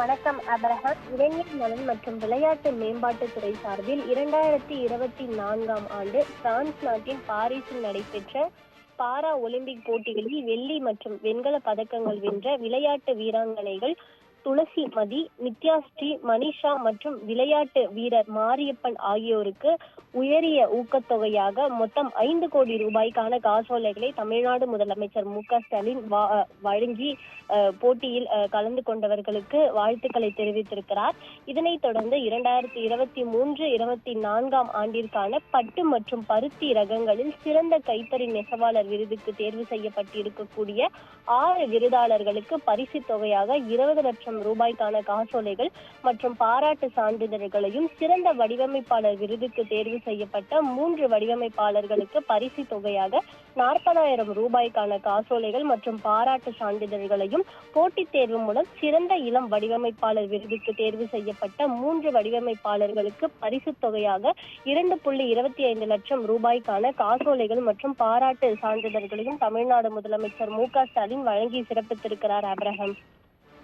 வணக்கம் அப்ரஹாம். இளைஞர் நலன் மற்றும் விளையாட்டு மேம்பாட்டுத்துறை சார்பில் 2024ஆம் ஆண்டு பிரான்ஸ் நாட்டின் பாரிஸில் நடைபெற்ற பாரா ஒலிம்பிக் போட்டிகளில் வெள்ளி மற்றும் வெண்கல பதக்கங்கள் வென்ற விளையாட்டு வீராங்கனைகள் துளசி மதி, நித்யாஸ்ரீ, மனிஷா மற்றும் விளையாட்டு வீரர் மாரியப்பன் ஆகியோருக்கு உயரிய ஊக்கத்தொகையாக மொத்தம் 5 கோடி ரூபாய்க்கான காசோலைகளை தமிழ்நாடு முதலமைச்சர் மு.க.ஸ்டாலின் வழங்கி போட்டியில் கலந்து கொண்டவர்களுக்கு வாழ்த்துக்களை தெரிவித்திருக்கிறார். இதனைத் தொடர்ந்து 2023-24ஆம் ஆண்டிற்கான பட்டு மற்றும் பருத்தி ரகங்களில் சிறந்த கைத்தறி நெசவாளர் விருதுக்கு தேர்வு செய்யப்பட்டிருக்கக்கூடிய 6 விருதாளர்களுக்கு பரிசு தொகையாக 20 லட்சம் ரூபாய்க்கான காசோலைகள் மற்றும் பாராட்டு சான்றிதழ்களையும், சிறந்த வடிவமைப்பாளர் விருதுக்கு தேர்வு செய்யப்பட்ட 3 வடிவமைப்பாளர்களுக்கு பரிசு தொகையாக 40,000 ரூபாய்க்கான காசோலைகள் மற்றும் பாராட்டு சான்றிதழ்களையும், போட்டித் தேர்வு மூலம் சிறந்த இளம் வடிவமைப்பாளர் விருதுக்கு தேர்வு செய்யப்பட்ட 3 வடிவமைப்பாளர்களுக்கு பரிசு தொகையாக 2.25 லட்சம் ரூபாய்க்கான காசோலைகள் மற்றும் பாராட்டு சான்றிதழ்களையும் தமிழ்நாடு முதலமைச்சர் மு.க.ஸ்டாலின் வழங்கி சிறப்பித்திருக்கிறார். அப்ரஹாம்.